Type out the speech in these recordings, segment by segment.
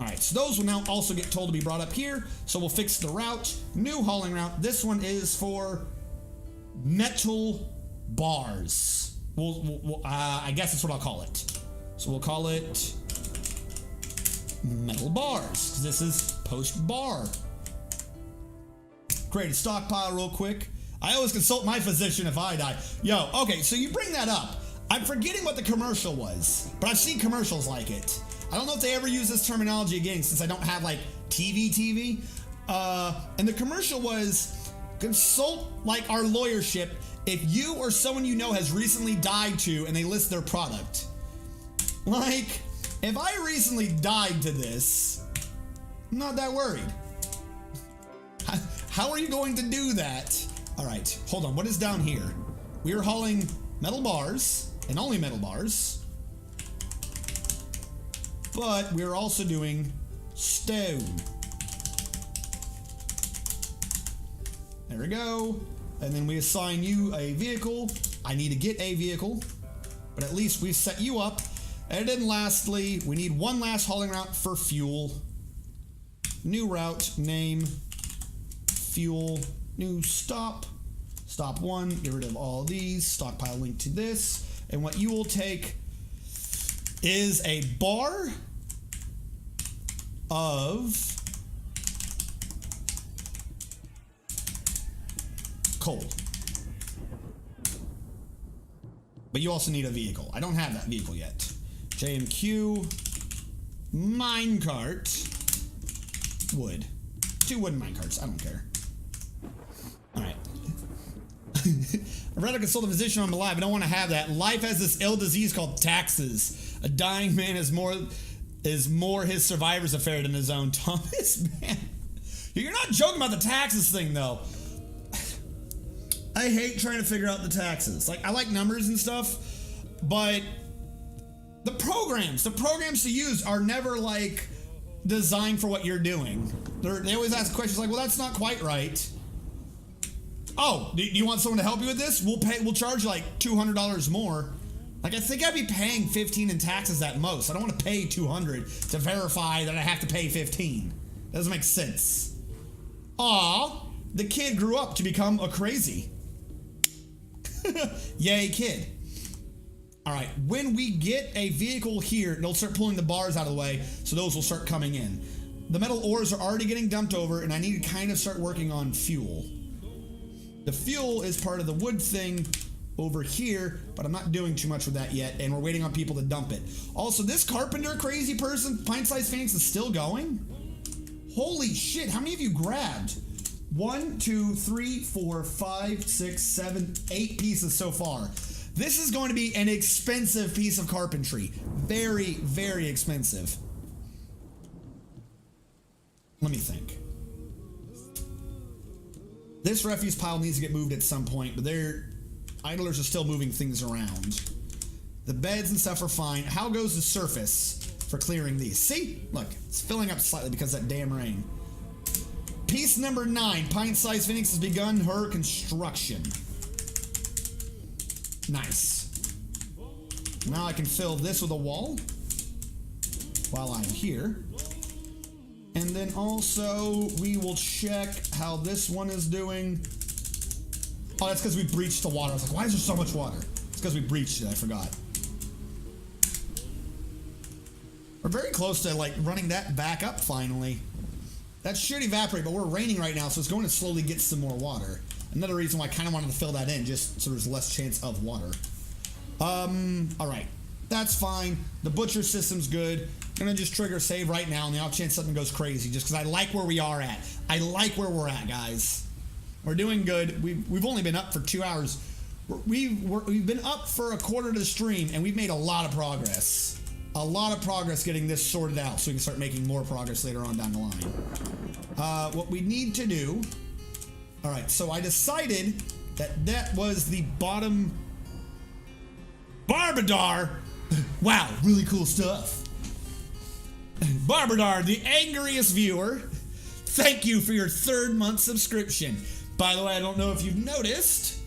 All right, so those will now also get told to be brought up here. So we'll fix the route. New hauling route. This one is for metal bars. I guess that's what I'll call it. So we'll call it metal bars, because this is post bar. Create a stockpile real quick. I always consult my physician if I die. Yo, okay, so you bring that up. I'm forgetting what the commercial was, but I've seen commercials like it. I don't know if they ever use this terminology again, since I don't have like TV. And the commercial was, consult like our lawyership if you or someone you know has recently died to and they list their product. Like, if I recently died to this, I'm not that worried. How are you going to do that? All right, hold on. What is down here? We are hauling metal bars, and only metal bars. But we're also doing stone. There we go. And then we assign you a vehicle. I need to get a vehicle, but at least we've set you up. And then lastly, we need one last hauling route for fuel. New route, name, fuel, new stop. Stop 1, get rid of all these, stockpile link to this. And what you will take is a bar of coal. But you also need a vehicle. I don't have that vehicle yet. JMQ, minecart, wood. 2 wooden minecarts, I don't care. Alright. I'd rather consult a physician when I'm alive. I don't want to have that. Life has this ill disease called taxes. A dying man is more his survivor's affair than his own. Thomas, man. You're not joking about the taxes thing, though. I hate trying to figure out the taxes. Like, I like numbers and stuff, but the programs to use are never, like, designed for what you're doing. They always ask questions like, well, that's not quite right. Oh, do you want someone to help you with this? We'll charge you like $200 more. Like, I think I'd be paying $15 in taxes at most. I don't want to pay $200 to verify that I have to pay $15. That doesn't make sense. Aw, the kid grew up to become a crazy. Yay, kid. All right, when we get a vehicle here, they'll start pulling the bars out of the way, so those will start coming in. The metal ores are already getting dumped over, and I need to kind of start working on fuel. The fuel is part of the wood thing over here, but I'm not doing too much with that yet, and we're waiting on people to dump it. Also, this carpenter crazy person, Pint-Sized Phoenix, is still going? Holy shit, how many of you grabbed? 1, 2, 3, 4, 5, 6, 7, 8 pieces so far. This is going to be an expensive piece of carpentry. Very, very expensive. Let me think. This refuse pile needs to get moved at some point, but idlers are still moving things around. The beds and stuff are fine. How goes the surface for clearing these? See? Look, it's filling up slightly because of that damn rain. Piece number 9, Pint-Sized Phoenix has begun her construction. Nice. Now I can fill this with a wall while I'm here. And then also we will check how this one is doing. Oh, that's because we breached the water. I was like, why is there so much water? It's because we breached it, I forgot. We're very close to like running that back up finally. That should evaporate, but we're raining right now, so it's going to slowly get some more water. Another reason why I kind of wanted to fill that in, just so there's less chance of water. Alright. That's fine. The butcher system's good. I'm gonna just trigger save right now on the off chance something goes crazy, just because I like where we are at. I like where we're at, guys. We're doing good. We've only been up for 2 hours. We've been up for a quarter of the stream, and we've made a lot of progress. A lot of progress getting this sorted out, so we can start making more progress later on down the line. What we need to do... Alright, so I decided that was the bottom... Barbadar! Wow, really cool stuff. Barbadar, the angriest viewer, thank you for your 3rd month subscription. By the way, I don't know if you've noticed,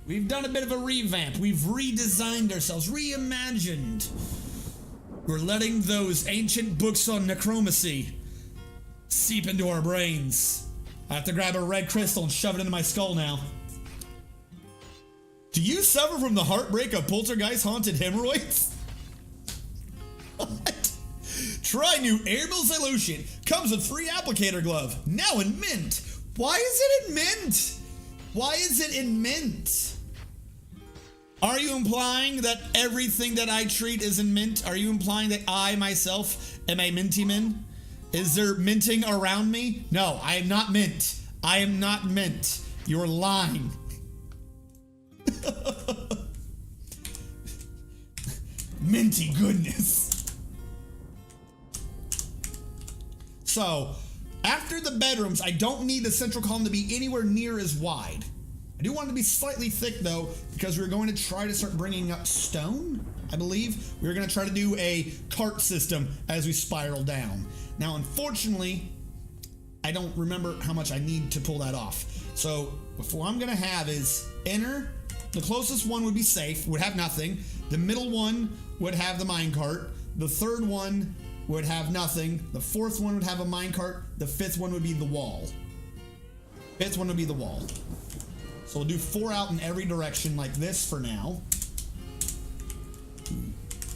we've done a bit of a revamp. We've redesigned ourselves, reimagined. We're letting those ancient books on necromancy seep into our brains. I have to grab a red crystal and shove it into my skull now. Do you suffer from the heartbreak of poltergeist-haunted hemorrhoids? What? Try new Airable solution. Comes with free applicator glove. Now in mint. Why is it in mint? Why is it in mint? Are you implying that everything that I treat is in mint? Are you implying that I myself am a minty min? Is there minting around me? No, I am not mint. I am not mint. You're lying. Minty goodness. So, after the bedrooms, I don't need the central column to be anywhere near as wide. I do want it to be slightly thick though, because we're going to try to start bringing up stone, I believe. We're going to try to do a cart system as we spiral down. Now, unfortunately, I don't remember how much I need to pull that off. So, what I'm going to have is inner. The closest one would be safe, would have nothing. The middle one would have the minecart. The third one would have nothing. The fourth one would have a minecart. The fifth one would be the wall. Fifth one would be the wall. So we'll do 4 out in every direction like this for now. 2,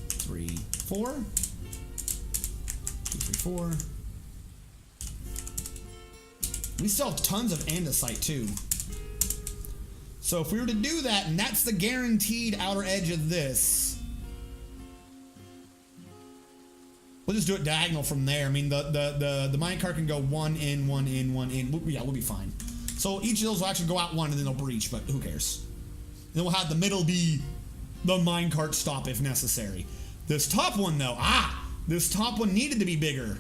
3, 4. 2, 3, 4. We still have tons of andesite too. So if we were to do that, and that's the guaranteed outer edge of this, we'll just do it diagonal from there. I mean, the minecart can go 1 in, 1 in, 1 in. Yeah, we'll be fine. So each of those will actually go out 1 and then they'll breach, but who cares? And then we'll have the middle be the minecart stop if necessary. This top one though, this top one needed to be bigger.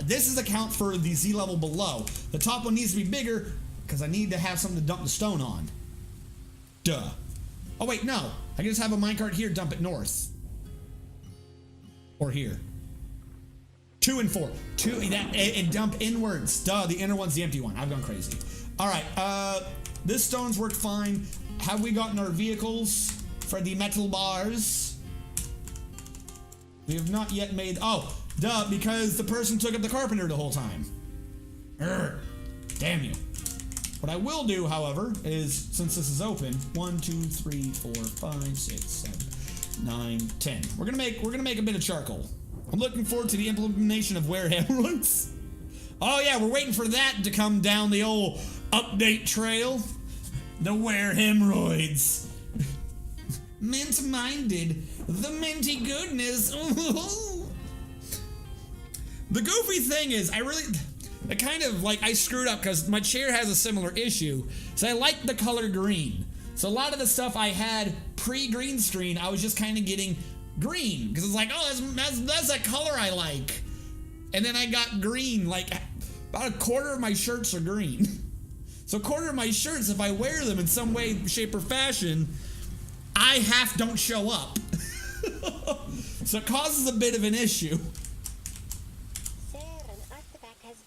This is account for the Z level below. The top one needs to be bigger because I need to have something to dump the stone on. Duh. Oh wait, no. I can just have a minecart here, dump it north. Or here. 2 and 4. 2 and dump inwards. Duh, the inner one's the empty one. I've gone crazy. Alright, this stone's worked fine. Have we gotten our vehicles for the metal bars? We have not yet made... Oh, duh, because the person took up the carpenter the whole time. Damn you. What I will do, however, is, since this is open, 1, 2, 3, 4, 5, 6, 7, 9, 10. We're gonna make a bit of charcoal. I'm looking forward to the implementation of where hemorrhoids. Oh yeah, we're waiting for that to come down the old update trail. The where hemorrhoids. Mint-minded. The minty goodness. The goofy thing is, I screwed up because my chair has a similar issue. So I like the color green. So a lot of the stuff I had pre-green screen, I was just kind of getting green because it's like, oh, that's a color I like. And then I got green, like about a quarter of my shirts are green. So a quarter of my shirts, if I wear them in some way, shape, or fashion, don't show up. So it causes a bit of an issue.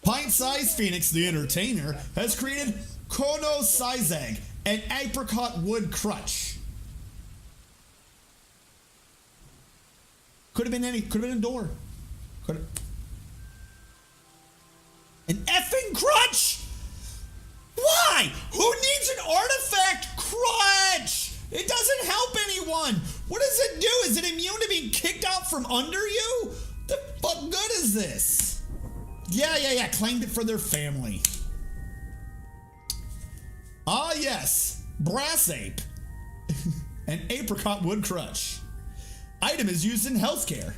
Pint-sized Phoenix the Entertainer has created Kono Sizeg, an apricot wood crutch. Could have been a door. An effing crutch? Why? Who needs an artifact crutch? It doesn't help anyone. What does it do? Is it immune to being kicked out from under you? The fuck good is this? Yeah, claimed it for their family. Ah, yes. Brass ape. An apricot wood crutch. Item is used in healthcare.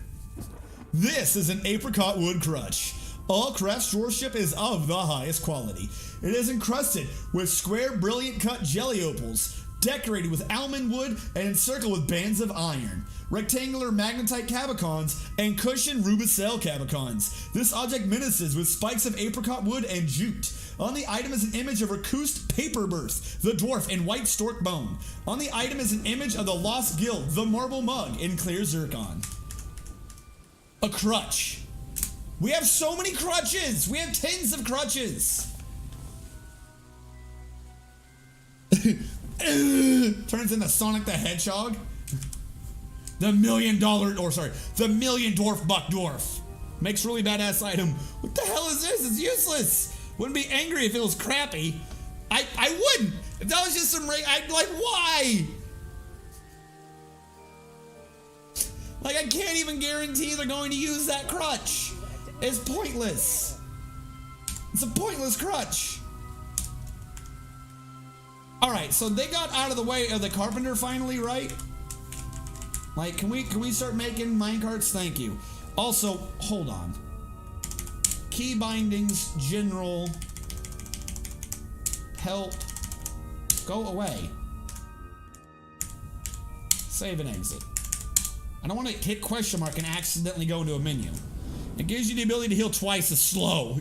This is an apricot wood crutch. All craftsmanship is of the highest quality. It is encrusted with square, brilliant cut jelly opals, decorated with almond wood and encircled with bands of iron, rectangular magnetite cabicons, and cushioned rubicelle cabicons. This object menaces with spikes of apricot wood and jute. On the item is an image of Recused Paperburst, the dwarf in white stork bone. On the item is an image of the Lost Guild, the marble mug in clear zircon. A crutch. We have so many crutches! We have tens of crutches! Turns into Sonic the Hedgehog. The $1 million, or sorry, the $1 million dwarf buck dwarf. Makes really badass item. What the hell is this? It's useless. Wouldn't be angry if it was crappy. I wouldn't. If that was just some I'd like, why? Like, I can't even guarantee they're going to use that crutch. It's pointless. It's a pointless crutch. All right, so they got out of the way of the carpenter finally, right? Like, can we start making minecarts? Thank you. Also, hold on. Key bindings, general, help, go away. Save and exit. I don't want to hit question mark and accidentally go into a menu. It gives you the ability to heal twice as slow.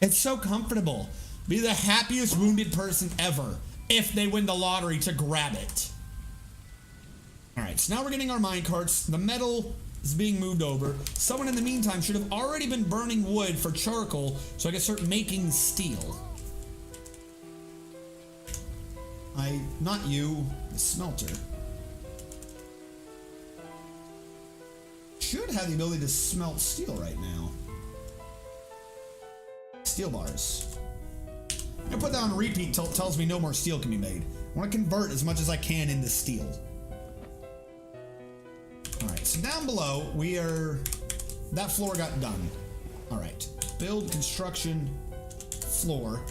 It's so comfortable. Be the happiest wounded person ever if they win the lottery to grab it. Alright, so now we're getting our minecarts. The metal is being moved over. Someone in the meantime should have already been burning wood for charcoal so I can start making steel. Not you, the smelter. Should have the ability to smelt steel right now. Steel bars. I'm gonna put that on repeat until it tells me no more steel can be made. I want to convert as much as I can into steel. Alright, so down below, that floor got done. Alright, build construction floor.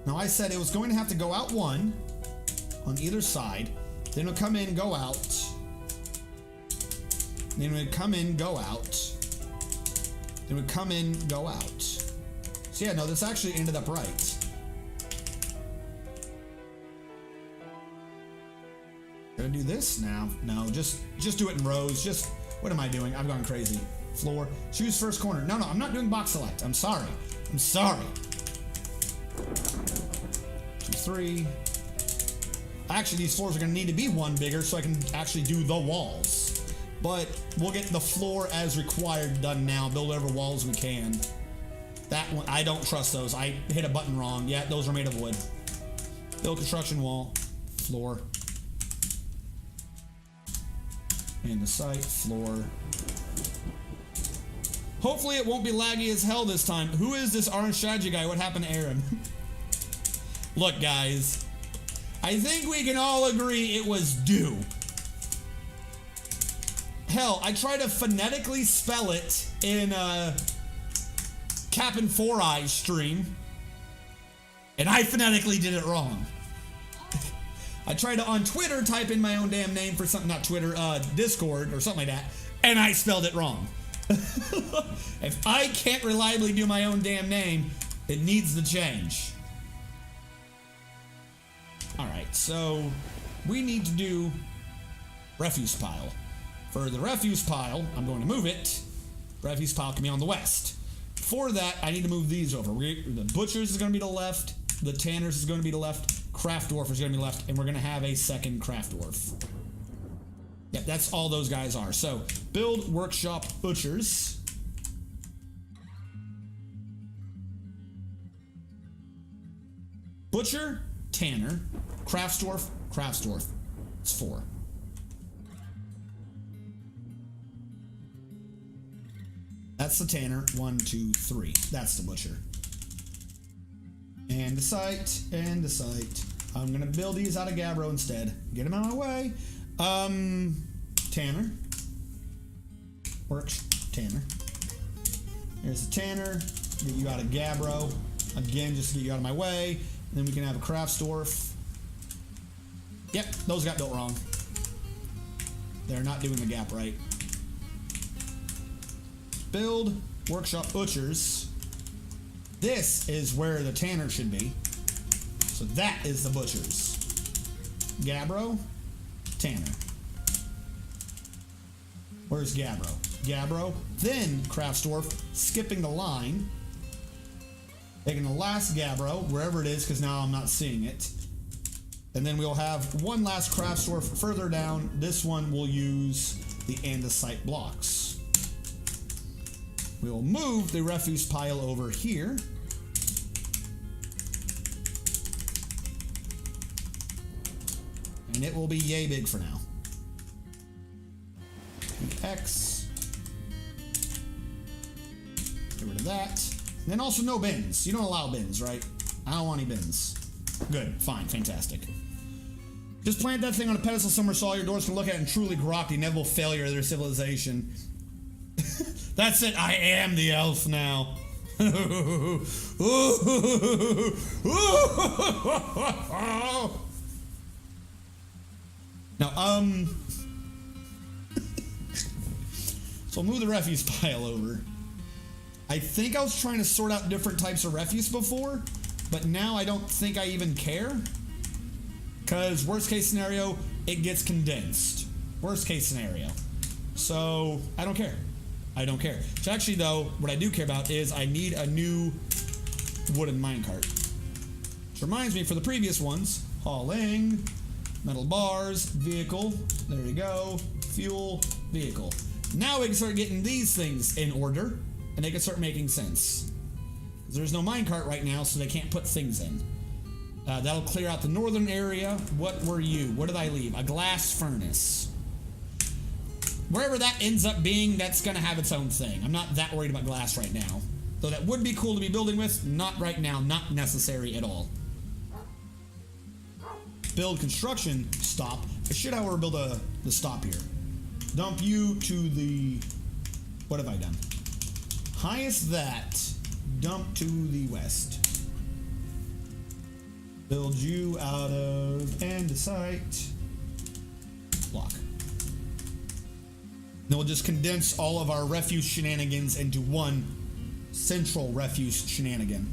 Now I said it was going to have to go out one on either side. Then it'll come in, go out. Then it would come in, go out. Then it would come in, go out. So yeah, no, this actually ended up right. Gonna do this now. No, just do it in rows. What am I doing? I've gone crazy. Floor. Choose first corner. No, I'm not doing box select. I'm sorry. 2, 3. Actually, these floors are gonna need to be one bigger so I can actually do the walls. But we'll get the floor as required done now. Build whatever walls we can. That one, I don't trust those. I hit a button wrong. Yeah, those are made of wood. Build construction wall. Floor. And the site, floor. Hopefully it won't be laggy as hell this time. Who is this orange strategy guy? What happened to Aaron? Look, guys. I think we can all agree it was due. Hell, I tried to phonetically spell it in Cap'n 4 Eyes stream. And I phonetically did it wrong. I tried to, on Twitter, type in my own damn name for something, not Twitter, Discord or something like that, and I spelled it wrong. If I can't reliably do my own damn name, it needs to change. Alright, so we need to do refuse pile. For the refuse pile, I'm going to move it. Refuse pile can be on the west. For that, I need to move these over. The butcher's is going to be to the left. The tanner's is going to be to the left. Craft dwarf is going to be left, and we're going to have a second craft dwarf. Yep, that's all those guys are. So, build workshop butchers. Butcher, tanner, craft dwarf, craft dwarf. It's 4. That's the tanner. 1, 2, 3. That's the butcher. And the site, and the site. I'm gonna build these out of Gabbro instead. Get them out of my way. Tanner. Works. Tanner. Here's the tanner. Get you out of Gabbro. Again, just to get you out of my way. And then we can have a craft dwarf. Yep, those got built wrong. They're not doing the gap right. Build workshop butchers. This is where the tanner should be. So that is the butchers. Gabbro, tanner. Where's Gabbro? Gabbro, then craft dwarf, skipping the line. Taking the last Gabbro, wherever it is, because now I'm not seeing it. And then we'll have one last craft dwarf further down. This one will use the andesite blocks. We will move the refuse pile over here. And it will be yay big for now. X. Get rid of that. And then also no bins. You don't allow bins, right? I don't want any bins. Good, fine, fantastic. Just plant that thing on a pedestal somewhere so all your doors can look at it and truly grok the inevitable failure of their civilization. That's it, I am the elf now. Now, so I'll move the refuse pile over. I think I was trying to sort out different types of refuse before, but now I don't think I even care. Because worst case scenario, it gets condensed. Worst case scenario. So, I don't care. I don't care. So actually though, what I do care about is I need a new wooden minecart. Which reminds me, for the previous ones, hauling, metal bars, vehicle, there you go, fuel, vehicle. Now we can start getting these things in order, and they can start making sense. There's no minecart right now, so they can't put things in. That'll clear out the northern area. What were you? What did I leave? A glass furnace. Wherever that ends up being, that's going to have its own thing. I'm not that worried about glass right now. Though that would be cool to be building with. Not right now. Not necessary at all. Build construction stop. I should, however, build the stop here. Dump you to the... What have I done? Highest that. Dump to the west. Build you out of andesite block. Then we'll just condense all of our refuse shenanigans into one central refuse shenanigan.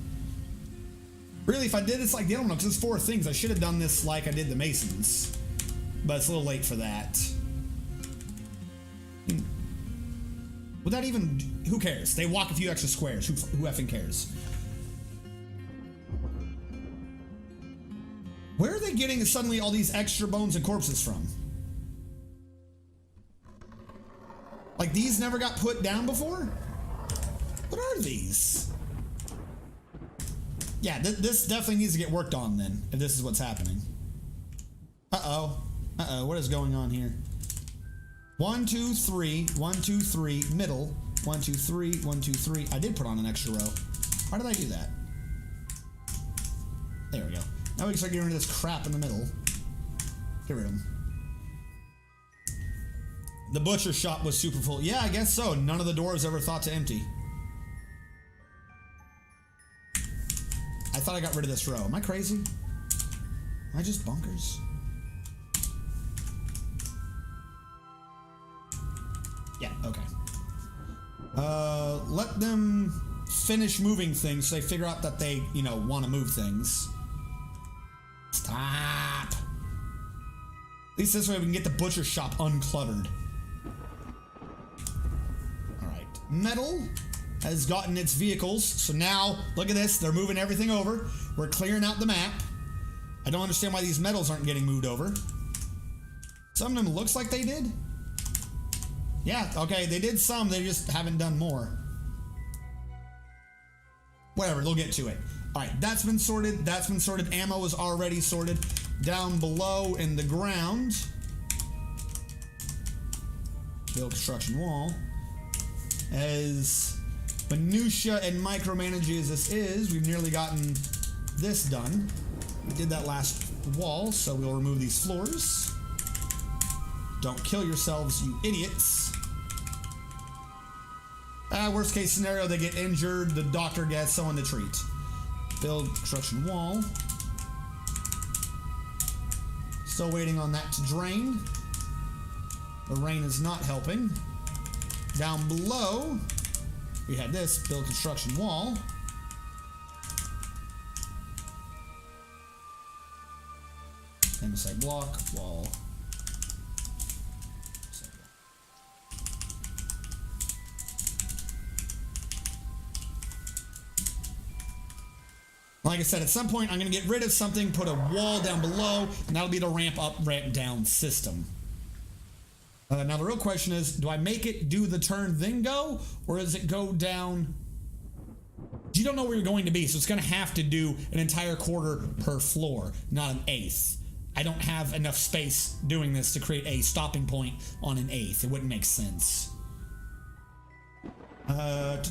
Really, if I did this like the other one, because it's 4 things, I should have done this like I did the Masons. But it's a little late for that. Would that even... Who cares? They walk a few extra squares. Who effing cares? Where are they getting suddenly all these extra bones and corpses from? Like, these never got put down before? What are these? Yeah, this definitely needs to get worked on then, if this is what's happening. Uh-oh. Uh-oh, what is going on here? 1, 2, 3, 1, 2, 3, middle. 1, 2, 3, 1, 2, 3. I did put on an extra row. Why did I do that? There we go. Now we can start getting rid of this crap in the middle. Get rid of them. The butcher shop was super full. Yeah, I guess so. None of the dwarves ever thought to empty. I thought I got rid of this row. Am I crazy? Am I just bonkers? Yeah, okay. Let them finish moving things so they figure out that they, you know, want to move things. Stop! At least this way we can get the butcher shop uncluttered. Alright. Metal has gotten its vehicles, so now, look at this, they're moving everything over. We're clearing out the map. I don't understand why these metals aren't getting moved over. Some of them looks like they did. Yeah, okay, they did some, they just haven't done more. Whatever, they'll get to it. Alright, that's been sorted, that's been sorted. Ammo is already sorted. Down below in the ground. Build construction wall. As minutia and micromanaging as this is, we've nearly gotten this done. We did that last wall, so we'll remove these floors. Don't kill yourselves, you idiots. Worst case scenario, they get injured, the doctor gets someone to treat. Build construction wall. Still waiting on that to drain. The rain is not helping. Down below, we had this, build construction wall. Inside block, wall. Like I said, at some point I'm going to get rid of something, put a wall down below, and that'll be the ramp up, ramp down system. Now the real question is, do I make it do the turn then go, or does it go down? You don't know where you're going to be, so it's going to have to do an entire quarter per floor, not an eighth. I don't have enough space doing this to create a stopping point on an 8th. It wouldn't make sense. Build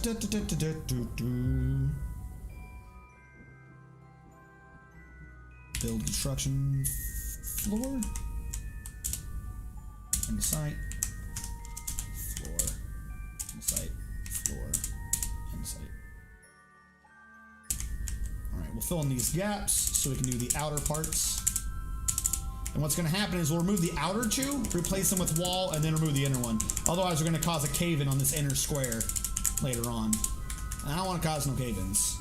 construction floor. In the site. Floor. In the site. Floor. In the site. Alright, we'll fill in these gaps so we can do the outer parts. And what's going to happen is we'll remove the outer two, replace them with wall, and then remove the inner one. Otherwise, we're going to cause a cave-in on this inner square later on. And I don't want to cause no cave-ins.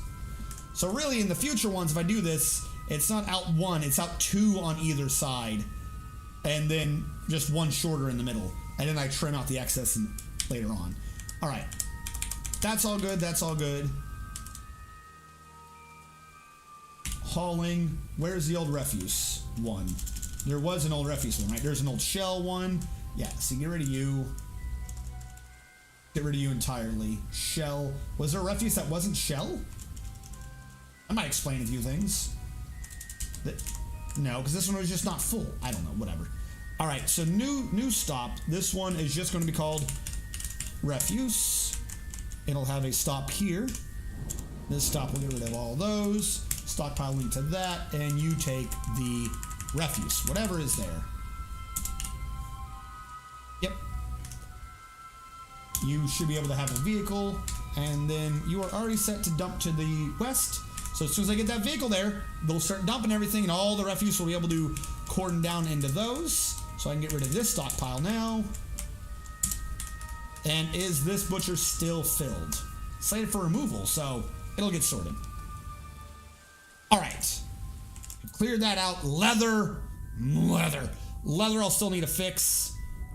So really, in the future ones, if I do this, it's not out 1, it's out 2 on either side. And then just 1 shorter in the middle. And then I trim out the excess later on. Alright. That's all good, that's all good. Hauling. Where's the old refuse one? There was an old refuse one, right? There's an old shell one. Yeah, so get rid of you. Get rid of you entirely. Shell. Was there a refuse that wasn't shell? I might explain a few things. No, because this one was just not full. I don't know, whatever. Alright, so new stop. This one is just going to be called refuse. It'll have a stop here. This stop will get rid of all those. Stockpile link to that, and you take the refuse, whatever is there. Yep. You should be able to have a vehicle, and then you are already set to dump to the west. So as soon as I get that vehicle there, they'll start dumping everything, and all the refuse will be able to cordon down into those. So I can get rid of this stockpile now. And is this butcher still filled? Slated for removal, so it'll get sorted. Alright. Cleared that out. Leather. Leather I'll still need to fix.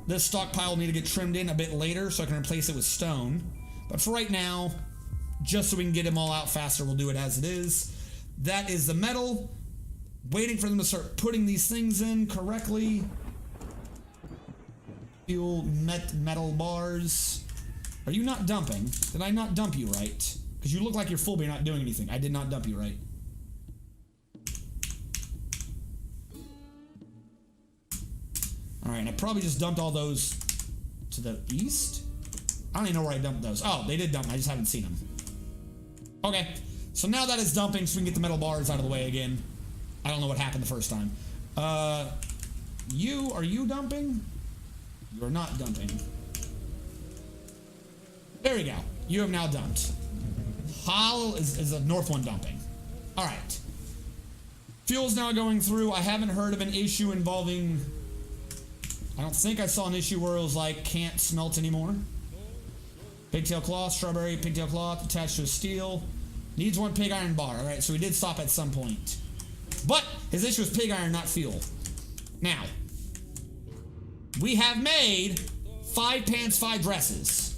This stockpile will need to get trimmed in a bit later so I can replace it with stone. But for right now, just so we can get them all out faster, we'll do it as it is. That is the metal. Waiting for them to start putting these things in correctly. Fuel metal bars. Are you not dumping? Did I not dump you right? Because you look like you're full but you're not doing anything. I did not dump you right. Alright, and I probably just dumped all those to the east? I don't even know where I dumped those. Oh, they did dump. I just haven't seen them. Okay, so now that it's dumping, so we can get the metal bars out of the way again. I don't know what happened the first time. Are you dumping? You're not dumping. There we go. You have now dumped. Hull is the north one dumping. Alright. Fuel's now going through. I haven't heard of an issue involving... I don't think I saw an issue where it was like, can't smelt anymore. Pigtail cloth, strawberry, pigtail cloth, attached to a steel. Needs 1 pig iron bar. Alright, so we did stop at some point. But his issue was pig iron, not fuel. Now, we have made 5 pants, 5 dresses.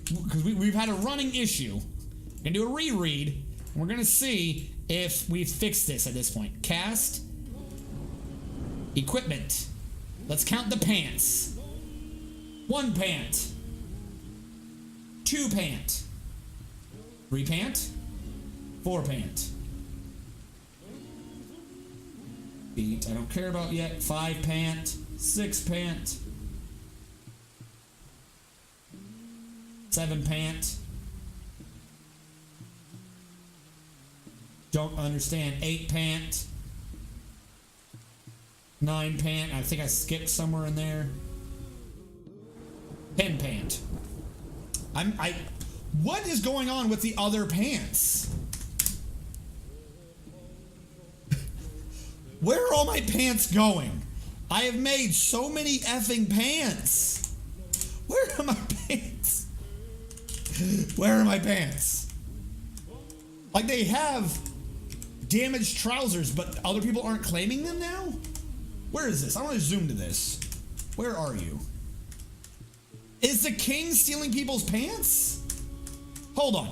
Because we've had a running issue. We're going to do a reread. And we're going to see if we've fixed this at this point. Cast. Equipment. Let's count the pants. 1 pant. 2 pant. 3 pant. 4 pant. 8, I don't care about yet. 5 pant. 6 pant. 7 pant. Don't understand. 8 pant. 9 pant. I think I skipped somewhere in there. 10 pant. What is going on with the other pants? Where are all my pants going? I have made so many effing pants. Where are my pants? Where are my pants? Like, they have damaged trousers, but other people aren't claiming them now? Where is this? I want to zoom to this. Where are you? Is the king stealing people's pants? Hold on.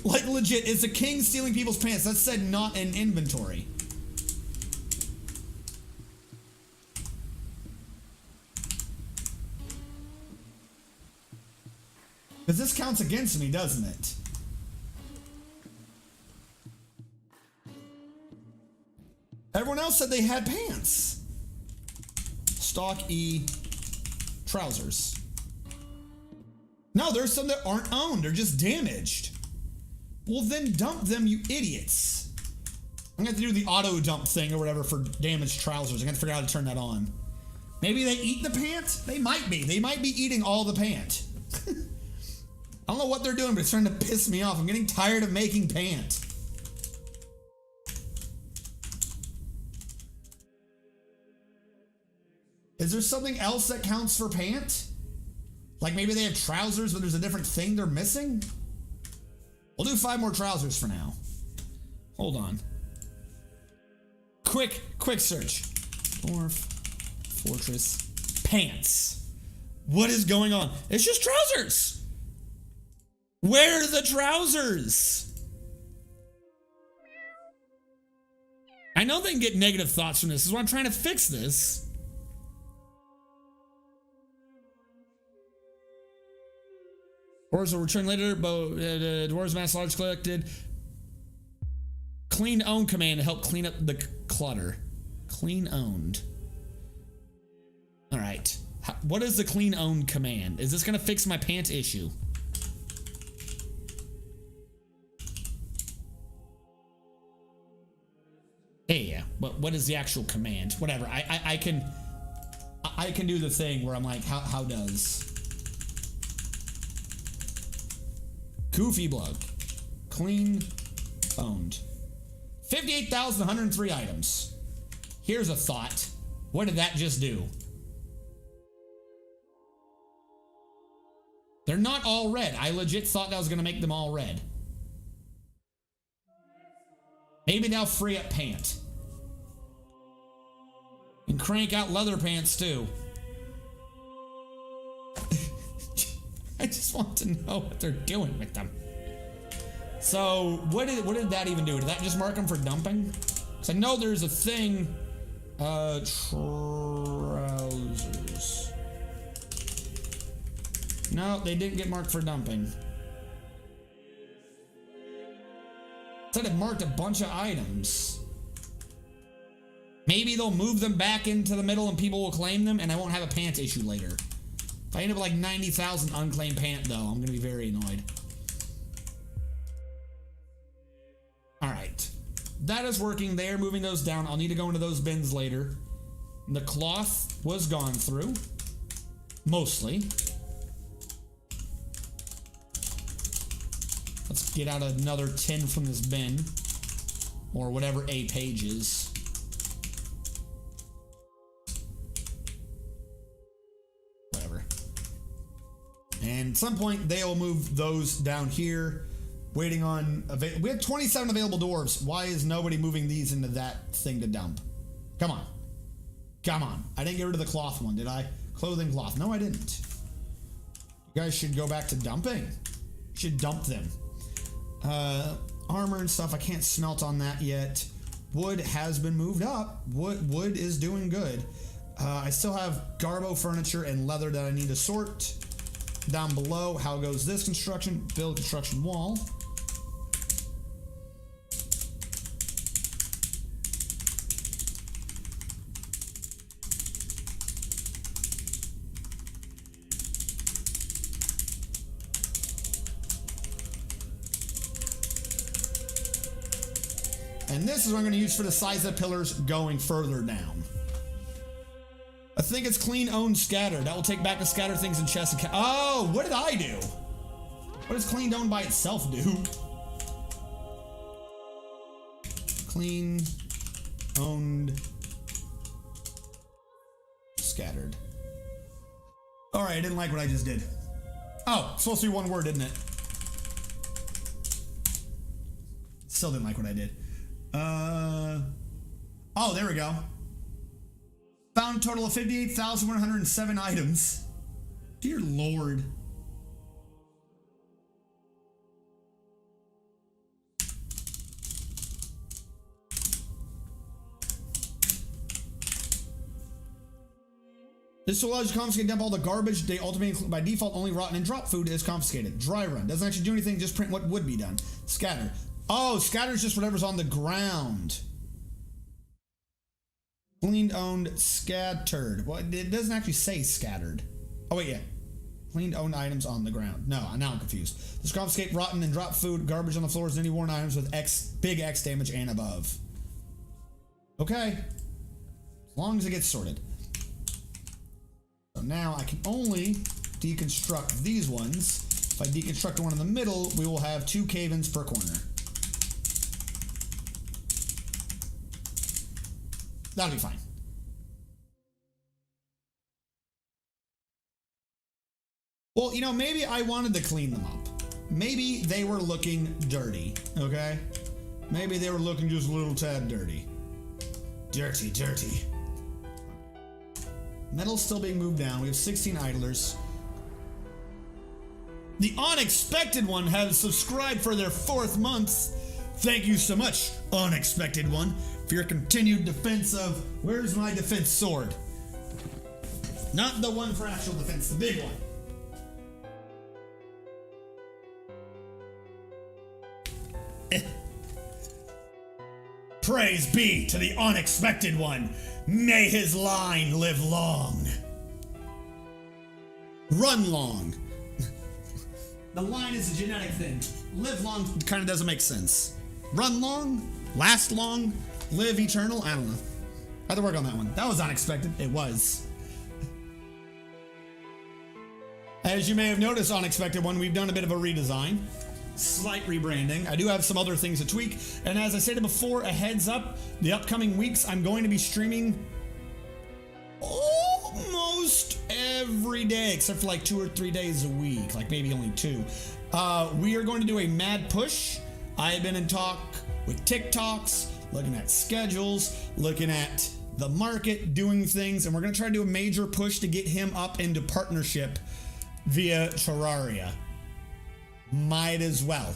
Like, legit, is the king stealing people's pants? That said not in inventory. Because this counts against me, doesn't it? Everyone else said they had pants. Stock E trousers. No, there's some that aren't owned. They're just damaged. Well, then dump them, you idiots. I'm going to have to do the auto dump thing or whatever for damaged trousers. I'm going to figure out how to turn that on. Maybe they eat the pant? They might be. They might be eating all the pant. I don't know what they're doing, but it's starting to piss me off. I'm getting tired of making pant. Is there something else that counts for pant? Like maybe they have trousers, but there's a different thing they're missing? We'll do 5 more trousers for now. Hold on. Quick search. Dwarf, fortress, pants. What is going on? It's just trousers. Where are the trousers? I know they can get negative thoughts from this. This is why I'm trying to fix this. Dwarves will return later, but Dwarves mass large collected. Clean own command to help clean up the clutter. Clean owned. All right. What is the clean owned command? Is this going to fix my pant issue? Yeah, but what is the actual command? Whatever. I can do the thing where I'm like, how does? Goofy Blug. Clean owned. 58,103 items. Here's a thought. What did that just do? They're not all red. I legit thought that was going to make them all red. Maybe they'll free up pant. And crank out leather pants too. I just want to know what they're doing with them. So, what did that even do? Did that just mark them for dumping? Because I know there's a thing. Trousers. No, they didn't get marked for dumping. Said it marked a bunch of items. Maybe they'll move them back into the middle and people will claim them and I won't have a pant issue later. If I end up with like 90,000 unclaimed pant though, I'm going to be very annoyed. Alright. That is working there. Moving those down. I'll need to go into those bins later. The cloth was gone through. Mostly. Let's get out another tin from this bin. Or whatever a page is. Whatever. And at some point, they'll move those down here. Waiting on... We have 27 available dwarves. Why is nobody moving these into that thing to dump? Come on. Come on. I didn't get rid of the cloth one, did I? Clothing cloth. No, I didn't. You guys should go back to dumping. You should dump them. Armor and stuff, I can't smelt on that yet. Wood has been moved up. Wood is doing good. I still have garbo furniture and leather that I need to sort. Down below, how goes this construction? Build construction wall. And this is what I'm going to use for the size of the pillars going further down. I think it's clean owned scattered. That will take back the scatter things in chests and oh, what did I do? What does clean owned by itself do? Clean owned scattered. All right, I didn't like what I just did. Oh, it's supposed to be one word, isn't it? Still didn't like what I did. Oh, there we go. Found a total of 58,107 items. Dear Lord. This allows you to confiscate and dump all the garbage. They ultimately, by default, only rotten and drop food is confiscated. Dry run. Doesn't actually do anything, just print what would be done. Scatter. Oh, scatter is just whatever's on the ground. Cleaned, owned, scattered. Well, it doesn't actually say scattered. Oh, wait, yeah. Cleaned, owned items on the ground. No, now I'm confused. Just confiscate rotten and drop food, garbage on the floors, and any worn items with big X damage and above. Okay. As long as it gets sorted. So now I can only deconstruct these ones. If I deconstruct the one in the middle, we will have 2 cave-ins per corner. That'll be fine. Well, you know, maybe I wanted to clean them up. Maybe they were looking dirty, okay? Maybe they were looking just a little tad dirty. Dirty, dirty. Metal's still being moved down. We have 16 idlers. The Unexpected One has subscribed for their 4th month. Thank you so much, Unexpected One, for your continued defense of, where's my defense sword? Not the one for actual defense, the big one. Praise be to the Unexpected One. May his line live long. Run long. The line is a genetic thing. Live long kind of doesn't make sense. Run long, last long, live eternal. I don't know. I had to work on that one. That was unexpected. It was. As you may have noticed, Unexpected One, we've done a bit of a redesign. Slight rebranding. I do have some other things to tweak. And as I stated before, a heads up, the upcoming weeks, I'm going to be streaming almost every day, except for like 2 or 3 days a week, like maybe only 2. We are going to do a mad push. I have been in talk with TikToks, looking at schedules, looking at the market, doing things, and we're going to try to do a major push to get him up into partnership via Terraria. Might as well.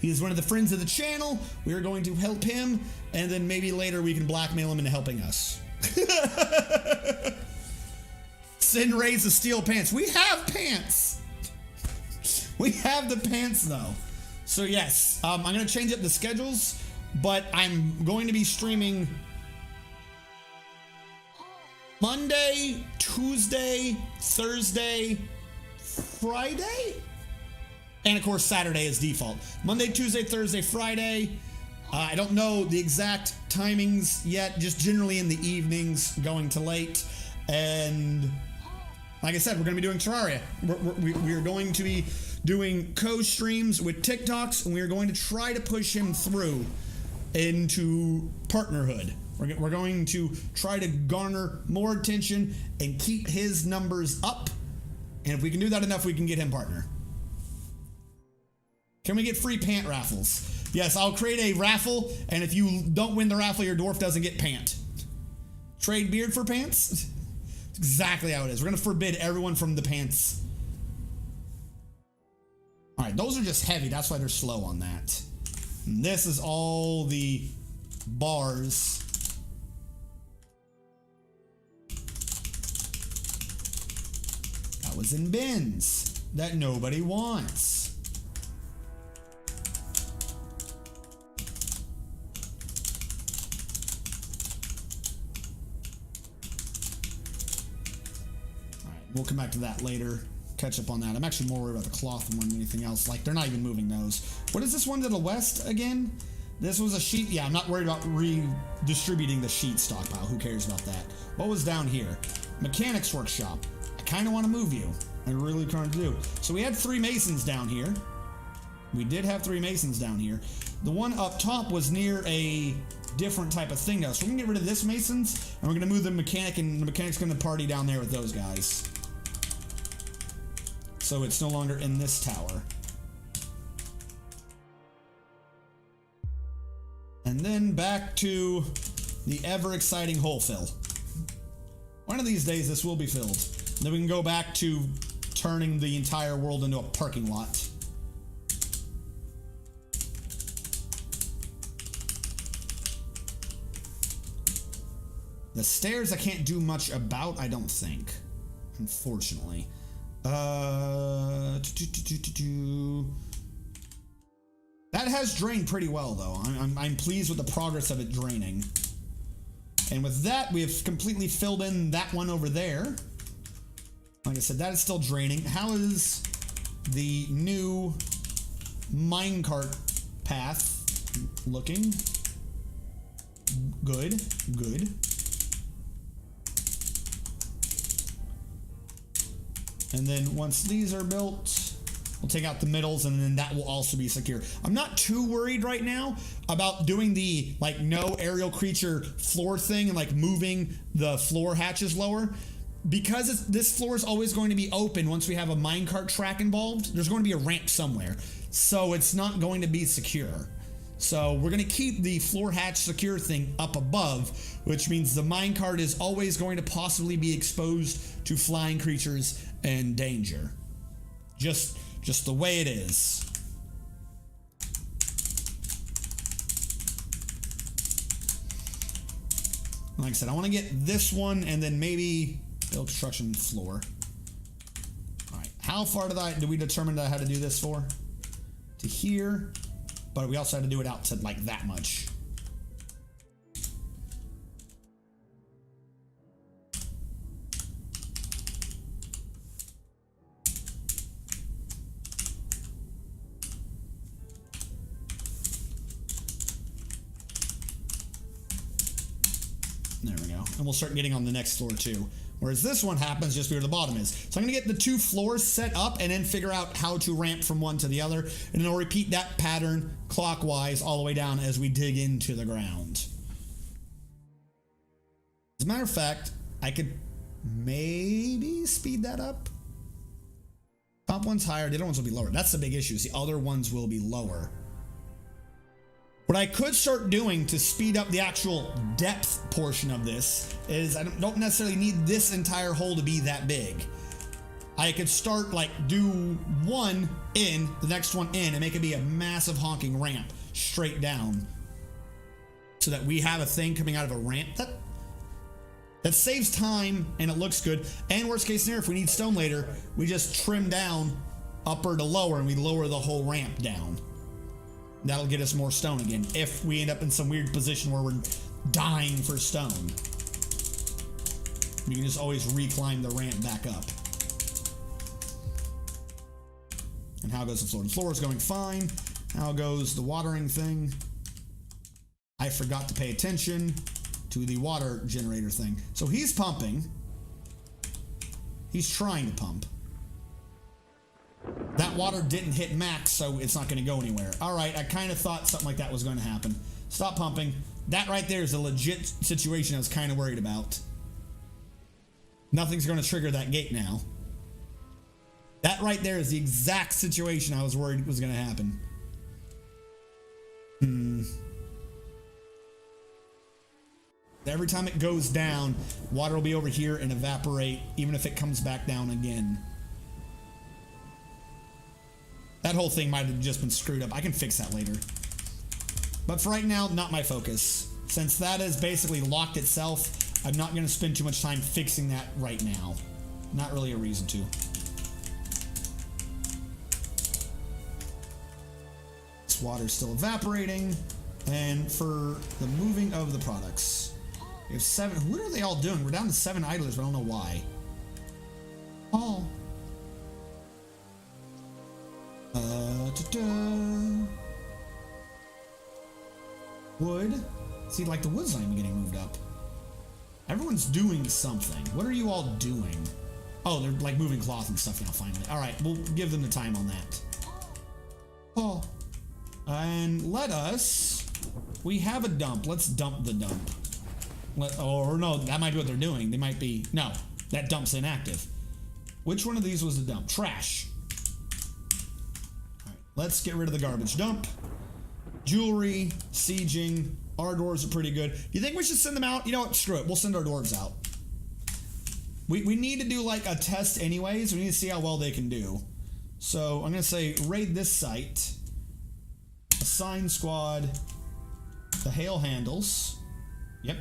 He's one of the friends of the channel. We are going to help him, and then maybe later we can blackmail him into helping us. Sin Rays the steel pants. We have pants. We have the pants though. So yes, I'm going to change up the schedules, but I'm going to be streaming Monday, Tuesday, Thursday, Friday, and of course Saturday is default. Monday, Tuesday, Thursday, Friday. I don't know the exact timings yet, just generally in the evenings, going to late. And like I said, we're going to be doing Terraria. We are going to be doing co-streams with TikToks, and we are going to try to push him through into partnerhood. We're going to try to garner more attention and keep his numbers up. And if we can do that enough, we can get him partner. Can we get free pant raffles? Yes, I'll create a raffle, and if you don't win the raffle, your dwarf doesn't get pant. Trade beard for pants? That's exactly how it is. We're going to forbid everyone from the pants. All right, those are just heavy. That's why they're slow on that. And this is all the bars. That was in bins that nobody wants. We'll come back to that later. Catch up on that. I'm actually more worried about the cloth more than anything else. Like, they're not even moving those. What is this one to the west again? This was a sheet. Yeah, I'm not worried about redistributing the sheet stockpile. Who cares about that? What was down here? Mechanics workshop. I kind of want to move you. I really trying to do. So we had 3 masons down here. We did have 3 masons down here. The one up top was near a different type of thing though. So we're going to get rid of this masons, and we're going to move the mechanic, and the mechanic's going to party down there with those guys. So it's no longer in this tower. And then back to the ever-exciting hole fill. One of these days this will be filled. Then we can go back to turning the entire world into a parking lot. The stairs I can't do much about, I don't think. Unfortunately. That has drained pretty well, though. I'm pleased with the progress of it draining. And with that, we have completely filled in that one over there. Like I said, that is still draining. How is the new minecart path looking? Good, good. And then once these are built, we'll take out the middles, and then that will also be secure. I'm not too worried right now about doing the like no aerial creature floor thing and like moving the floor hatches lower, because this floor is always going to be open once we have a minecart track involved. There's going to be a ramp somewhere, so it's not going to be secure. So we're going to keep the floor hatch secure thing up above, which means the minecart is always going to possibly be exposed to flying creatures and danger. Just the way it is. Like I said, I want to get this one and then maybe build construction floor. All right, how far did we determine that I had to do this for? To here, but we also had to do it out to like that much. There we go. And we'll start getting on the next floor too. Whereas this one happens just where the bottom is. So I'm going to get the 2 floors set up and then figure out how to ramp from one to the other. And then I'll repeat that pattern clockwise all the way down as we dig into the ground. As a matter of fact, I could maybe speed that up. Top one's higher, the other ones will be lower. That's the big issue. The other ones will be lower. What I could start doing to speed up the actual depth portion of this is I don't necessarily need this entire hole to be that big. I could start like do one in, the next one in, and make it be a massive honking ramp straight down so that we have a thing coming out of a ramp. That saves time and it looks good. And worst case scenario, if we need stone later, we just trim down upper to lower and we lower the whole ramp down. That'll get us more stone again if we end up in some weird position where we're dying for stone. We can just always reclimb the ramp back up. And how goes the floor? The floor is going fine. How goes the watering thing? I forgot to pay attention to the water generator thing. So he's pumping. He's trying to pump. That water didn't hit max, so it's not going to go anywhere. All right, I kind of thought something like that was going to happen. Stop pumping. That right there is a legit situation I was kind of worried about. Nothing's going to trigger that gate now. That right there is the exact situation I was worried was going to happen. Every time it goes down, water will be over here and evaporate, even if it comes back down again. That whole thing might have just been screwed up. I can fix that later. But for right now, not my focus. Since that has basically locked itself, I'm not going to spend too much time fixing that right now. Not really a reason to. This water's still evaporating. And for the moving of the products, we have 7. What are they all doing? We're down to 7 idlers, but I don't know why. Oh. Wood. See, like the wood's not even getting moved up. Everyone's doing something. What are you all doing? Oh, they're like moving cloth and stuff now, finally. All right, we'll give them the time on that. Oh. And let us... We have a dump. Let's dump the dump. Or no, that might be what they're doing. They might be... No, that dump's inactive. Which one of these was the dump? Trash. All right, let's get rid of the garbage dump. Jewelry, sieging, our dwarves are pretty good. Do you think we should send them out? You know what? Screw it. We'll send our dwarves out. We need to do like a test anyways. We need to see how well they can do. So I'm going to say raid this site. Assign squad. The hail handles. Yep.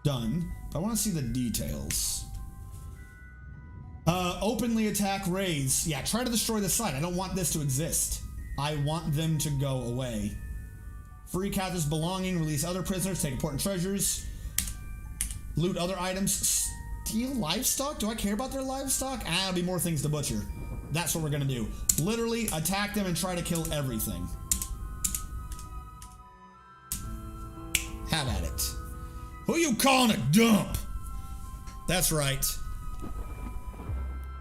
Done. But I want to see the details. Openly attack raids. Yeah, try to destroy the site. I don't want this to exist. I want them to go away. Free captives belonging, release other prisoners, take important treasures, loot other items, steal livestock? Do I care about their livestock? There'll be more things to butcher. That's what we're gonna do. Literally attack them and try to kill everything. Have at it. Who you calling a dump? That's right.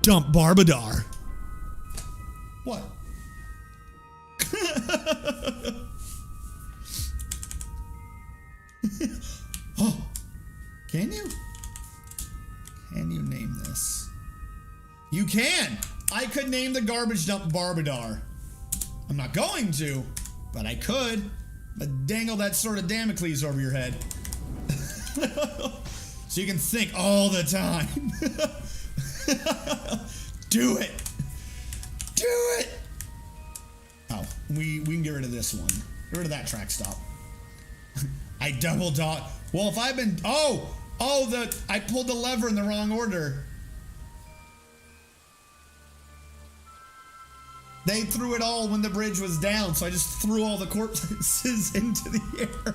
Dump Barbadar. What? Oh, can you? Can you name this? You can! I could name the garbage dump Barbadar. I'm not going to, but I could. But dangle that sword of Damocles over your head. So you can think all the time. Do it! Do it! Oh, we can get rid of this one. Get rid of that track stop. I double dog. Well, if I've been... I pulled the lever in the wrong order. They threw it all when the bridge was down, so I just threw all the corpses into the air.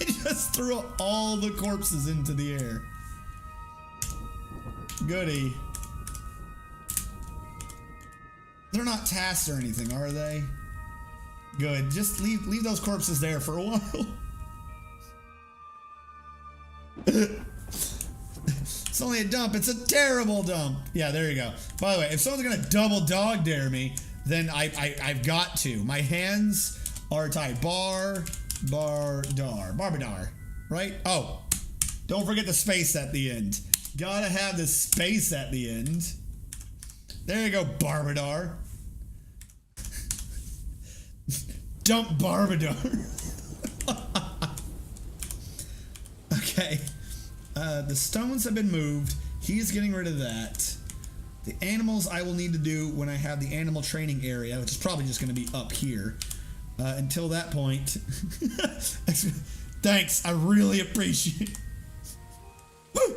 I just threw all the corpses into the air. Goody. They're not tasked or anything, are they? Good. Just leave those corpses there for a while. It's only a dump. It's a terrible dump. Yeah, there you go. By the way, if someone's gonna double dog dare me, then I've got to. My hands are tied. Barbadar. Right? Oh, don't forget the space at the end. Gotta have the space at the end. There you go, Barbadar. Dump Barbadar. Okay. The stones have been moved. He's getting rid of that. The animals I will need to do when I have the animal training area, which is probably just going to be up here. Until that point. Thanks. I really appreciate it. Woo!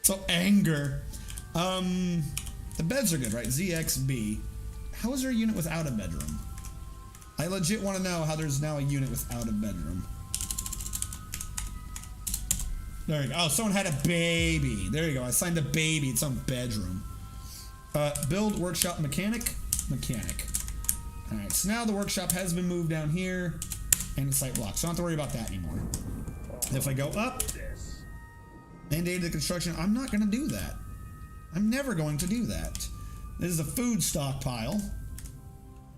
So anger. The beds are good, right? ZXB. How is there a unit without a bedroom? I legit want to know how there's now a unit without a bedroom. There you go. Oh, someone had a baby. There you go. I signed a baby. It's on bedroom. Build workshop mechanic. All right. So now the workshop has been moved down here, and it's site blocked. So I don't have to worry about that anymore. If I go up, mandate the construction. I'm not going to do that. I'm never going to do that. This is a food stockpile.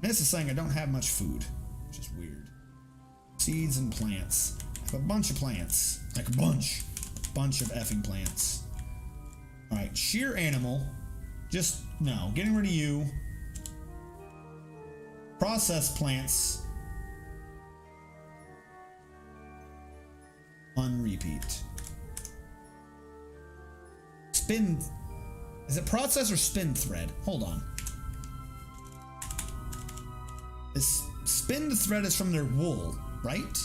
This is saying I don't have much food, which is weird. Seeds and plants. I have a bunch of plants. Like a bunch of effing plants. All right, sheer animal. Just, no, getting rid of you. Processed plants. On repeat. Spin. Is it process or spin thread? Hold on. This spin thread is from their wool, right?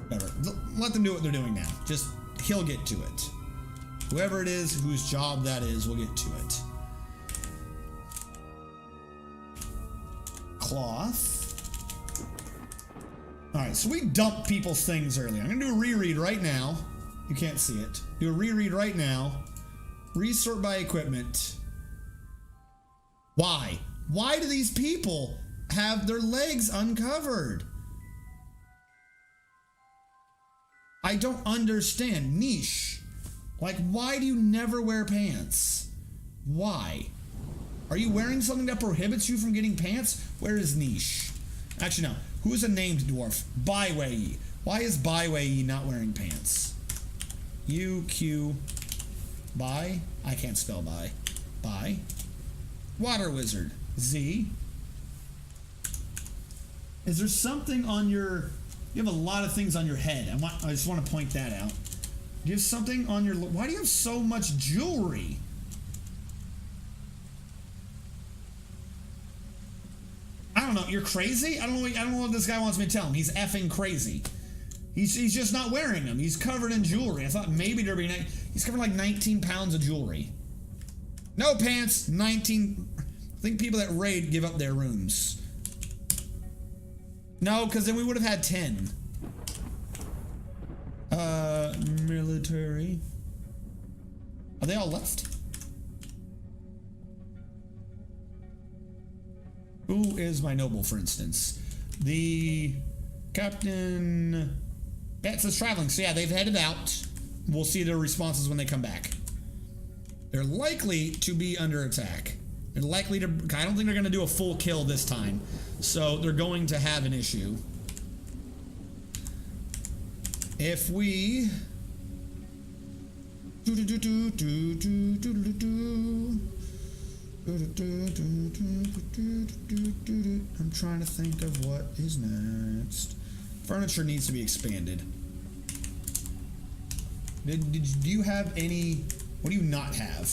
Whatever. Let them do what they're doing now. Just, he'll get to it. Whoever it is, whose job that is, will get to it. Cloth. Alright, so we dumped people's things earlier. I'm going to do a reread right now. You can't see it. Do a reread right now. Resort by equipment. Why? Why do these people have their legs uncovered? I don't understand. Niche. Like, why do you never wear pants? Why? Are you wearing something that prohibits you from getting pants? Where is niche? Actually, no. Who is a named dwarf? Byway. Why is Byway not wearing pants? UQ. By? I can't spell by. By. Water wizard. Z. Is there something on your... You have a lot of things on your head. I just want to point that out. Do you have something on your... Why do you have so much jewelry? I don't know. You're crazy? I don't know what this guy wants me to tell him. He's effing crazy. He's just not wearing them. He's covered in jewelry. I thought maybe there'd be... He's covered like 19 pounds of jewelry. No pants, 19... I think people that raid give up their rooms. No, because then we would have had 10. Military. Are they all left? Who is my noble, for instance? The captain... Yeah, it says traveling. So yeah, they've headed out. We'll see their responses when they come back. They're likely to be under attack. They're likely to... I don't think they're going to do a full kill this time. So they're going to have an issue. If we... I'm trying to think of what is next. Furniture needs to be expanded. Do you have any... What do you not have?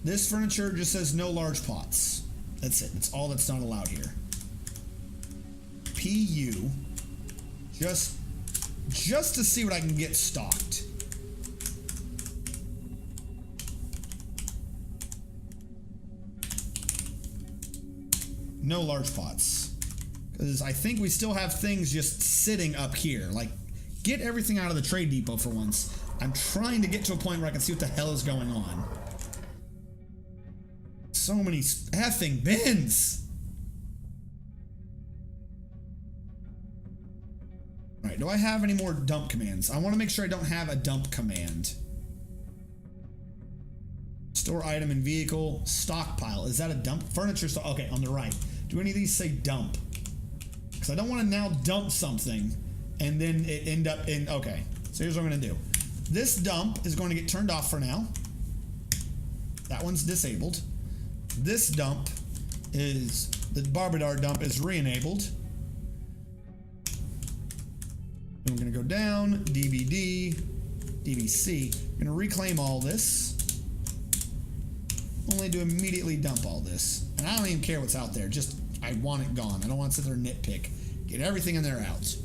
This furniture just says no large pots. That's it. That's all that's not allowed here. PU. Just to see what I can get stocked. No large pots. Because I think we still have things just sitting up here. Like, get everything out of the trade depot for once. I'm trying to get to a point where I can see what the hell is going on. So many effing bins. Alright, do I have any more dump commands? I want to make sure I don't have a dump command. Store item in vehicle. Stockpile. Is that a dump? Furniture stock. Okay, on the right. Do any of these say dump? Because I don't want to now dump something and then it end up in... Okay, so here's what I'm going to do. This dump is going to get turned off for now. That one's disabled. This dump is... The Barbadar dump is re-enabled. And we're going to go down. DVD. DBC. I'm going to reclaim all this. Only to immediately dump all this. And I don't even care what's out there. Just, I want it gone. I don't want to sit there and nitpick. Get everything in there out.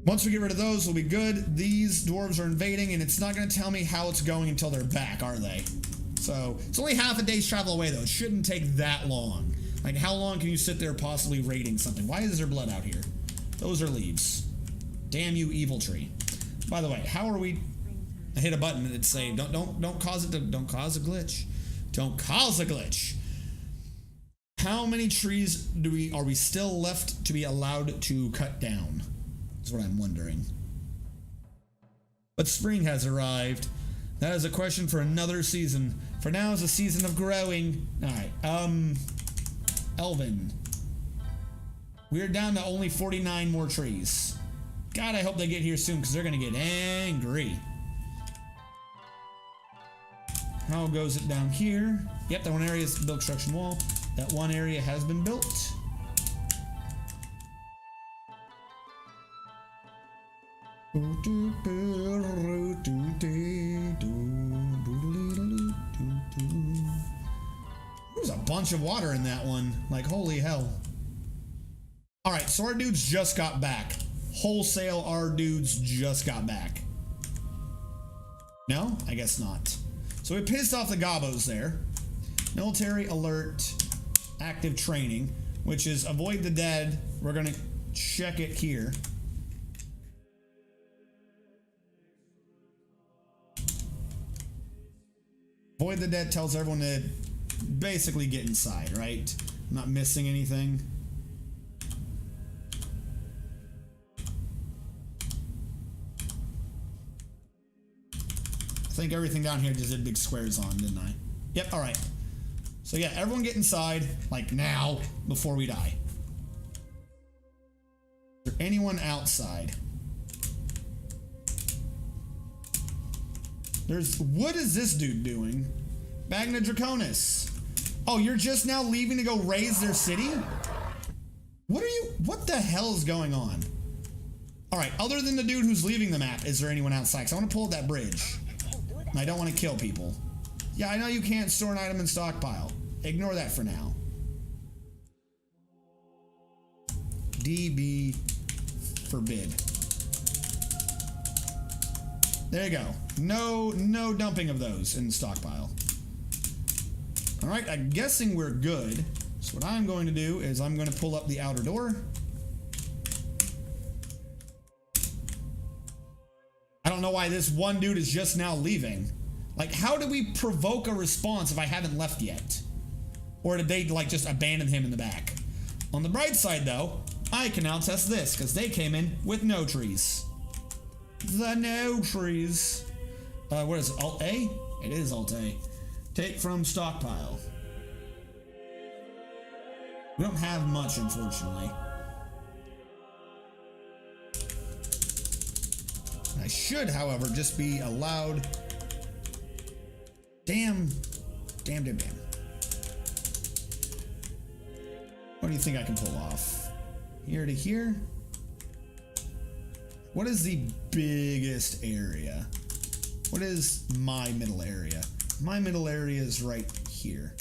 Once we get rid of those, we'll be good. These dwarves are invading, and it's not going to tell me how it's going until they're back, are they? So, it's only half a day's travel away, though. It shouldn't take that long. Like, how long can you sit there possibly raiding something? Why is there blood out here? Those are leaves. Damn you, evil tree. By the way, how are we... I hit a button and it's saying, don't cause it to, don't cause a glitch. Don't cause a glitch. How many trees are we still left to be allowed to cut down? Is what I'm wondering. But spring has arrived. That is a question for another season. For now is a season of growing. Alright, Elvin. We're down to only 49 more trees. God, I hope they get here soon because they're going to get angry. How goes it down here? Yep, that one area is built construction wall. That one area has been built. There's a bunch of water in that one. Like, holy hell. Alright, so our dudes just got back. Wholesale, our dudes just got back. No? I guess not. So we pissed off the gobos there. Military alert, active training, which is avoid the dead. We're going to check it here. Avoid the dead tells everyone to basically get inside, right? I'm not missing anything. I think everything down here just did big squares on, didn't I? Yep, alright. So yeah, everyone get inside, like now, before we die. Is there anyone outside? What is this dude doing? Magna Draconis. Oh, you're just now leaving to go raise their city? What the hell is going on? Alright, other than the dude who's leaving the map, is there anyone outside? Because I want to pull up that bridge. I don't want to kill people. Yeah, I know you can't store an item in stockpile. Ignore that for now. DB forbid. There you go. No dumping of those in the stockpile. All right, I'm guessing we're good. So what I'm going to do is I'm going to pull up the outer door. I don't know why this one dude is just now leaving. Like, how do we provoke a response if I haven't left yet? Or did they, like, just abandon him in the back? On the bright side, though, I can now test this, because they came in with no trees. The no trees. What is it, Alt-A? It is Alt-A. Take from stockpile. We don't have much, unfortunately. I should, however, just be allowed... Damn. What do you think I can pull off? Here to here? What is the biggest area? What is my middle area? My middle area is right here.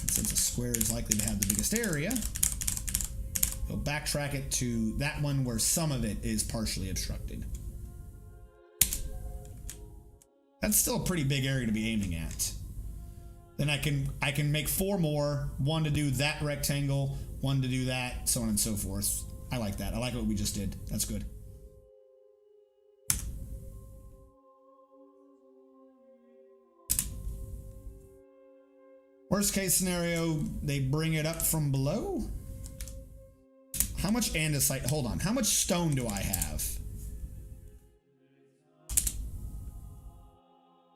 And since a square is likely to have the biggest area, we'll backtrack it to that one where some of it is partially obstructed. That's still a pretty big area to be aiming at. Then I can make 4 more, one to do that rectangle, one to do that, so on and so forth. I like that. I like what we just did. That's good. Worst case scenario, they bring it up from below? How much andesite? Hold on. How much stone do I have?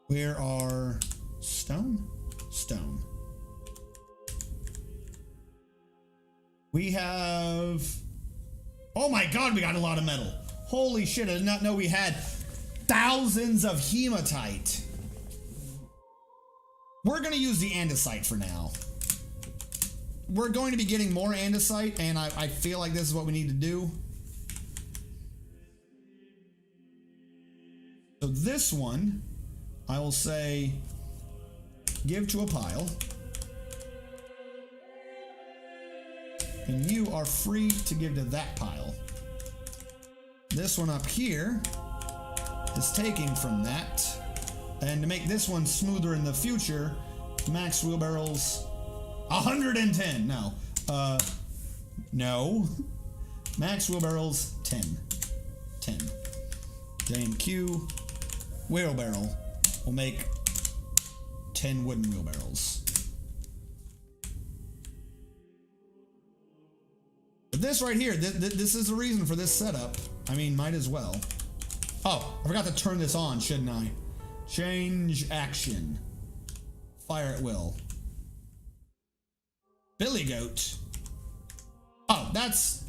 Where are stone? Stone. We have... Oh my god, we got a lot of metal. Holy shit, I did not know we had thousands of hematite. We're going to use the andesite for now. We're going to be getting more andesite, and I feel like this is what we need to do. So this one, I will say, give to a pile. And you are free to give to that pile. This one up here is taking from that. And to make this one smoother in the future, max wheelbarrows 110. No. No. Max wheelbarrows 10. 10. J&Q wheelbarrow will make 10 wooden wheelbarrows. But this right here, this is the reason for this setup. I mean, might as well. Oh, I forgot to turn this on, shouldn't I? Change action. Fire at will. Billy goat. Oh, that's...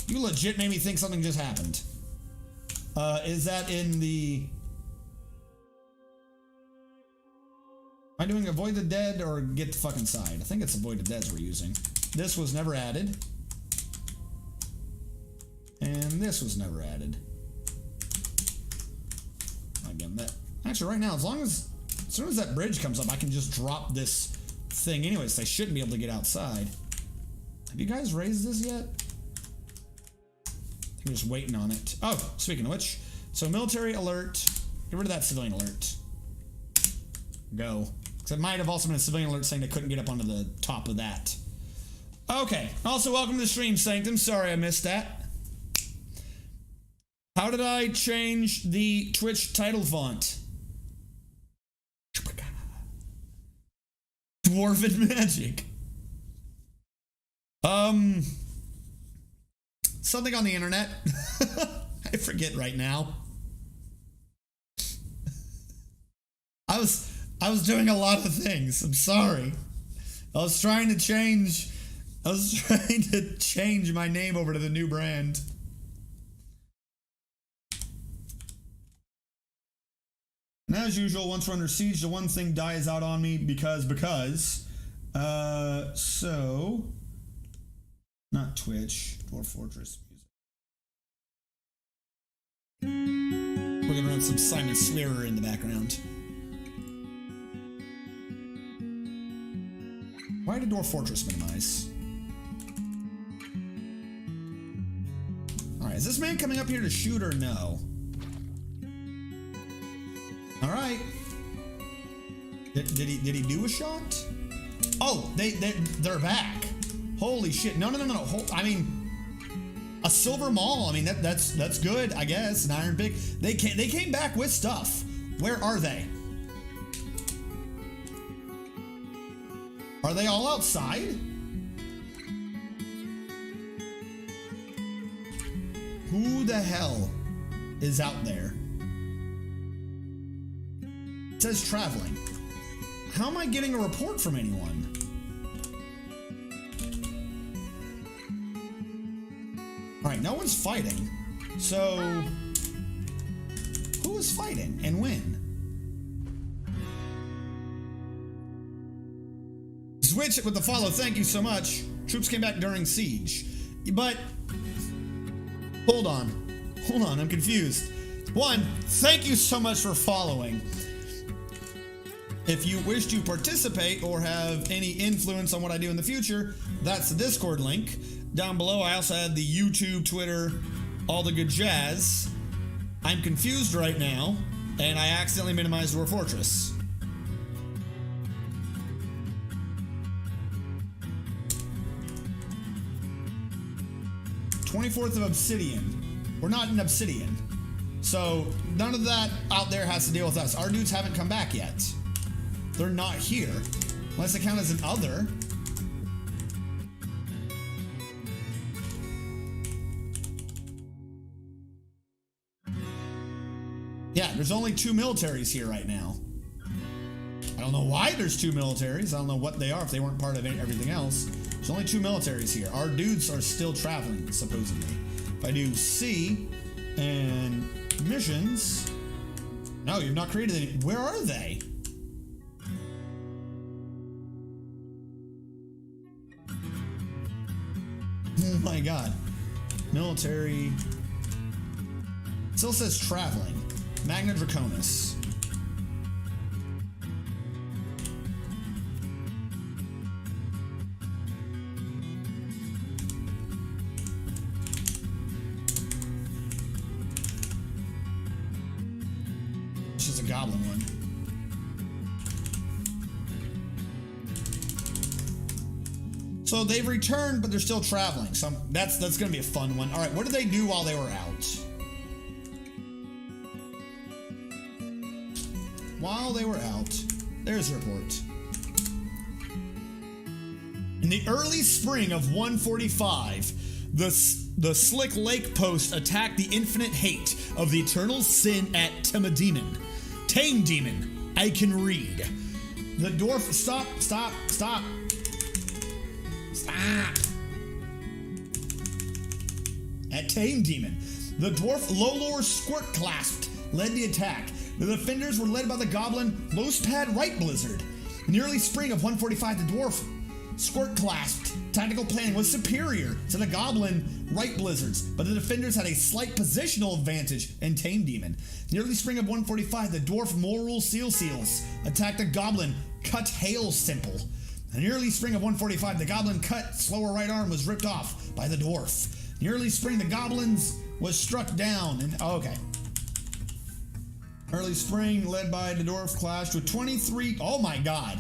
You legit made me think something just happened. Is that in the... Am I doing avoid the dead or get the fucking side? I think it's avoid the deads we're using. This was never added. And this was never added. Again, that... Actually, right now, as soon as that bridge comes up, I can just drop this thing anyways. They shouldn't be able to get outside. Have you guys raised this yet? I'm just waiting on it. Oh, speaking of which, so military alert. Get rid of that civilian alert. Go. Because it might have also been a civilian alert saying they couldn't get up onto the top of that. Okay. Also, welcome to the stream, Sanctum. Sorry I missed that. How did I change the Twitch title font? Dwarven magic. Something on the internet. I forget right now. I was doing a lot of things. I'm sorry. I was trying to change my name over to the new brand. And as usual, once we're under siege, the one thing dies out on me because, so, not Twitch, Dwarf Fortress music. We're gonna run some Simon Swearer in the background. Why did Dwarf Fortress minimize? Alright, Alright, is this man coming up here to shoot or no? Alright. Did he do a shot? Oh, they're back. Holy shit. No. I mean, a silver maul. I mean, that's good, I guess. An iron pick. They came back with stuff. Where are they? Are they all outside? Who the hell is out there? It says traveling. How am I getting a report from anyone? Alright, no one's fighting. So, who is fighting and when? Switch with the follow, thank you so much. Troops came back during siege. But, hold on, I'm confused. One, thank you so much for following. If you wish to participate or have any influence on what I do in the future, that's the Discord link. Down below, I also had the YouTube, Twitter, all the good jazz. I'm confused right now, and I accidentally minimized Dwarf Fortress. 24th of obsidian. We're not in obsidian. So none of that out there has to deal with us. Our dudes haven't come back yet. They're not here. Unless they count as an other. Yeah, there's only 2 militaries here right now. I don't know why there's 2 militaries. I don't know what they are if they weren't part of everything else. There's only 2 militaries here. Our dudes are still traveling, supposedly. If I do C and missions... No, you've not created any... Where are they? Oh my god. Military... It still says traveling. Magna Draconis. This is a goblin one. So they've returned, but they're still traveling. So that's going to be a fun one. All right, what did they do while they were out? While they were out, there's a report. In the early spring of 145, the Slick Lake Post attacked the infinite hate of the eternal sin at Tame Demon. I can read. The dwarf... Stop. At Tame Demon, the dwarf Lolor Squirt Clasped led the attack. The defenders were led by the goblin Lospad Right Blizzard. In the early spring of 145, the dwarf Squirt Clasped tactical planning was superior to the goblin Right Blizzards, but the defenders had a slight positional advantage in Tame Demon. In the early spring of 145, the dwarf Morul Seals attacked the goblin Cut Hail Simple. In the early spring of 145, the goblin Cut Slower Right Arm was ripped off by the dwarf. In the early spring, the goblins was struck down and... Oh, okay. Early spring, led by the dwarf, clashed with 23... Oh my god.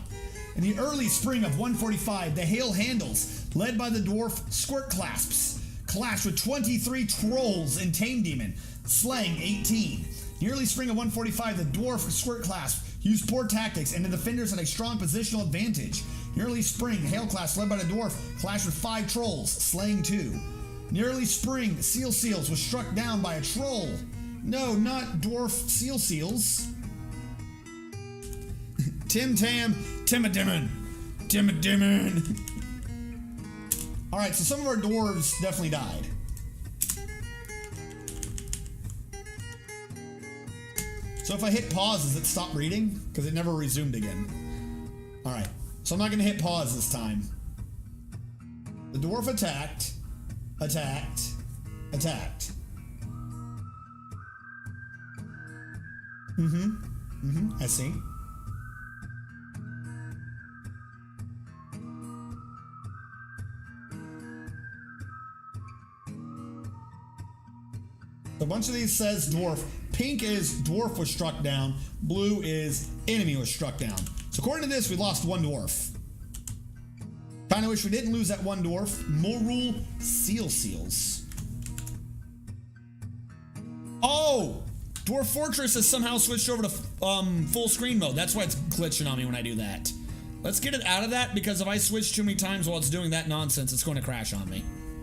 In the early spring of 145, the Hail Handles, led by the dwarf Squirt Clasps, clashed with 23 trolls in Tame Demon, slaying 18. In the early spring of 145, the dwarf Squirt Clasp used poor tactics, and the defenders had a strong positional advantage. In the early spring, Hail Clasp, led by the dwarf, clashed with 5 trolls, slaying 2. In the early spring, Seals was struck down by a troll. No, not dwarf Seals. Timidimon. Alright, so some of our dwarves definitely died. So if I hit pause, does it stop reading? Because it never resumed again. Alright, so I'm not going to hit pause this time. The dwarf attacked. I see. A bunch of these says dwarf. Pink is dwarf was struck down. Blue is enemy was struck down. So according to this, we lost one dwarf. Kinda wish we didn't lose that one dwarf. Morul seals. Oh! Dwarf Fortress has somehow switched over to full screen mode. That's why it's glitching on me when I do that. Let's get it out of that, because if I switch too many times while it's doing that nonsense, it's going to crash on me.